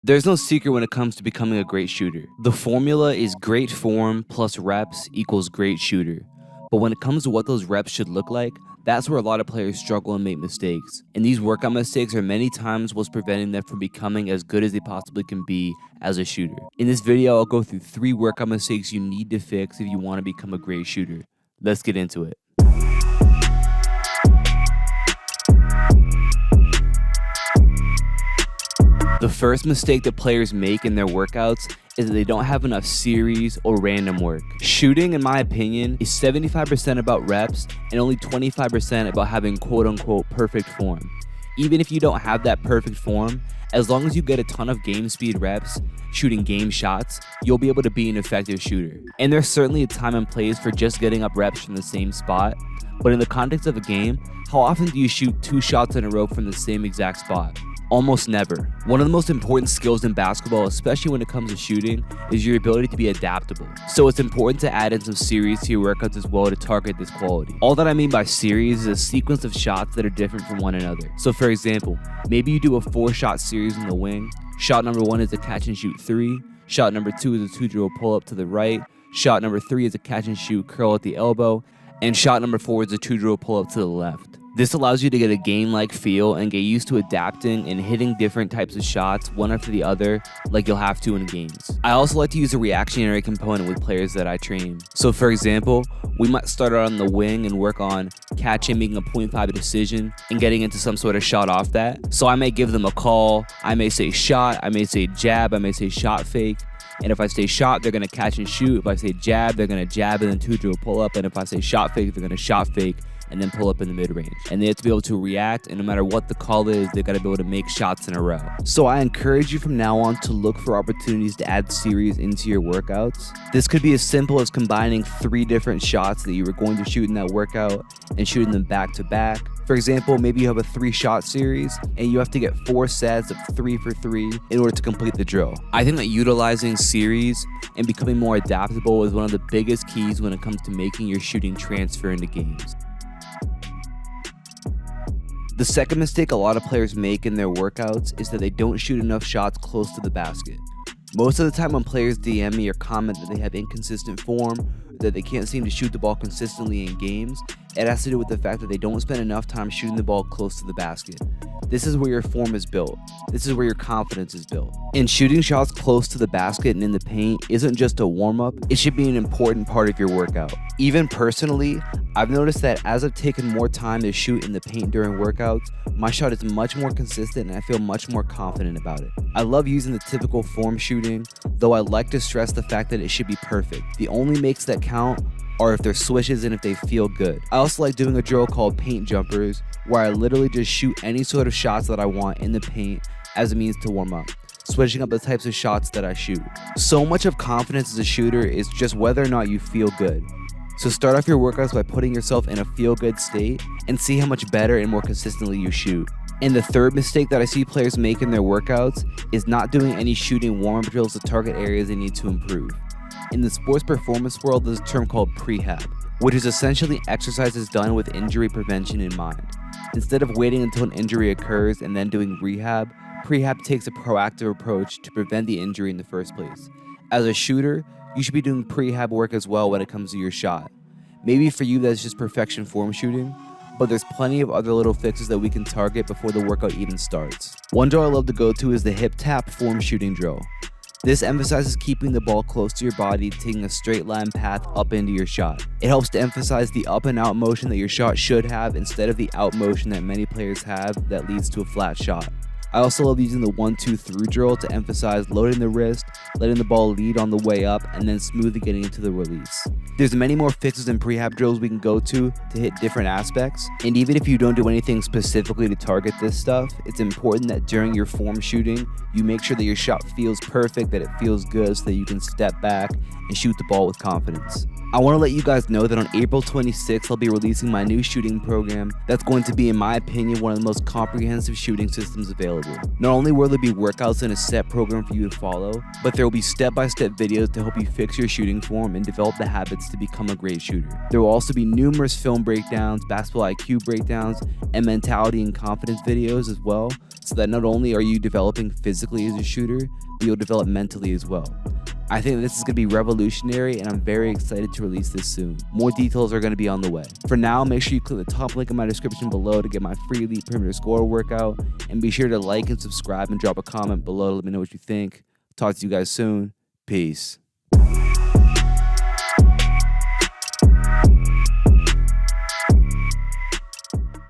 There's no secret when it comes to becoming a great shooter. The formula is great form plus reps equals great shooter. But when it comes to what those reps should look like, that's where a lot of players struggle and make mistakes. And these workout mistakes are many times what's preventing them from becoming as good as they possibly can be as a shooter. In this video, I'll go through 3 workout mistakes you need to fix if you want to become a great shooter. Let's get into it. The first mistake that players make in their workouts is that they don't have enough series or random work. Shooting, in my opinion, is 75% about reps and only 25% about having quote-unquote perfect form. Even if you don't have that perfect form, as long as you get a ton of game speed reps, shooting game shots, you'll be able to be an effective shooter. And there's certainly a time and place for just getting up reps from the same spot, but in the context of a game, how often do you shoot 2 shots in a row from the same exact spot? Almost never. One of the most important skills in basketball, especially when it comes to shooting, is your ability to be adaptable. So it's important to add in some series to your workouts as well to target this quality. All that I mean by series is a sequence of shots that are different from one another. So for example, maybe you do a 4-shot series in the wing. Shot number 1 is a catch and shoot 3. Shot number 2 is a 2-dribble pull up to the right. Shot number 3 is a catch and shoot curl at the elbow. And shot number 4 is a 2-dribble pull up to the left. This allows you to get a game-like feel and get used to adapting and hitting different types of shots one after the other like you'll have to in games. I also like to use a reactionary component with players that I train. So for example, we might start out on the wing and work on catching, making a 0.5 decision, and getting into some sort of shot off that. So I may give them a call, I may say shot, I may say jab, I may say shot fake. And if I say shot, they're going to catch and shoot. If I say jab, they're going to jab and then 2-dribble pull up. And if I say shot fake, they're going to shot fake and then pull up in the mid-range. And they have to be able to react, and no matter what the call is, they got to be able to make shots in a row. So I encourage you from now on to look for opportunities to add series into your workouts. This could be as simple as combining 3 different shots that you were going to shoot in that workout and shooting them back to back. For example, maybe you have a 3-shot series and you have to get 4 sets of 3 for 3 in order to complete the drill. I think that utilizing series and becoming more adaptable is one of the biggest keys when it comes to making your shooting transfer into games. The second mistake a lot of players make in their workouts is that they don't shoot enough shots close to the basket. Most of the time when players DM me or comment that they have inconsistent form, that they can't seem to shoot the ball consistently in games, it has to do with the fact that they don't spend enough time shooting the ball close to the basket. This is where your form is built. This is where your confidence is built. And shooting shots close to the basket and in the paint isn't just a warm-up, it should be an important part of your workout. Even personally, I've noticed that as I've taken more time to shoot in the paint during workouts, my shot is much more consistent and I feel much more confident about it. I love using the typical form shooting, though I like to stress the fact that it should be perfect. The only makes that count are if they're swishes and if they feel good. I also like doing a drill called paint jumpers, where I literally just shoot any sort of shots that I want in the paint as a means to warm up, switching up the types of shots that I shoot. So much of confidence as a shooter is just whether or not you feel good. So start off your workouts by putting yourself in a feel-good state and see how much better and more consistently you shoot. And the third mistake that I see players make in their workouts is not doing any shooting warm-up drills to target areas they need to improve. In the sports performance world, there's a term called prehab, which is essentially exercises done with injury prevention in mind. Instead of waiting until an injury occurs and then doing rehab, prehab takes a proactive approach to prevent the injury in the first place. As a shooter, you should be doing prehab work as well when it comes to your shot. Maybe for you that's just perfection form shooting, but there's plenty of other little fixes that we can target before the workout even starts. One drill I love to go to is the hip tap form shooting drill. This emphasizes keeping the ball close to your body, taking a straight line path up into your shot. It helps to emphasize the up and out motion that your shot should have instead of the out motion that many players have that leads to a flat shot. I also love using the 1-2 through drill to emphasize loading the wrist, letting the ball lead on the way up, and then smoothly getting into the release. There's many more fixes and prehab drills we can go to hit different aspects, and even if you don't do anything specifically to target this stuff, it's important that during your form shooting, you make sure that your shot feels perfect, that it feels good so that you can step back and shoot the ball with confidence. I want to let you guys know that on April 26th, I'll be releasing my new shooting program that's going to be, in my opinion, one of the most comprehensive shooting systems available. Not only will there be workouts and a set program for you to follow, but there will be step-by-step videos to help you fix your shooting form and develop the habits to become a great shooter. There will also be numerous film breakdowns, basketball IQ breakdowns, and mentality and confidence videos as well, so that not only are you developing physically as a shooter, but you'll develop mentally as well. I think this is going to be revolutionary, and I'm very excited to release this soon. More details are going to be on the way. For now, make sure you click the top link in my description below to get my free Elite Perimeter Scorer workout, and be sure to like and subscribe and drop a comment below to let me know what you think. Talk to you guys soon. Peace.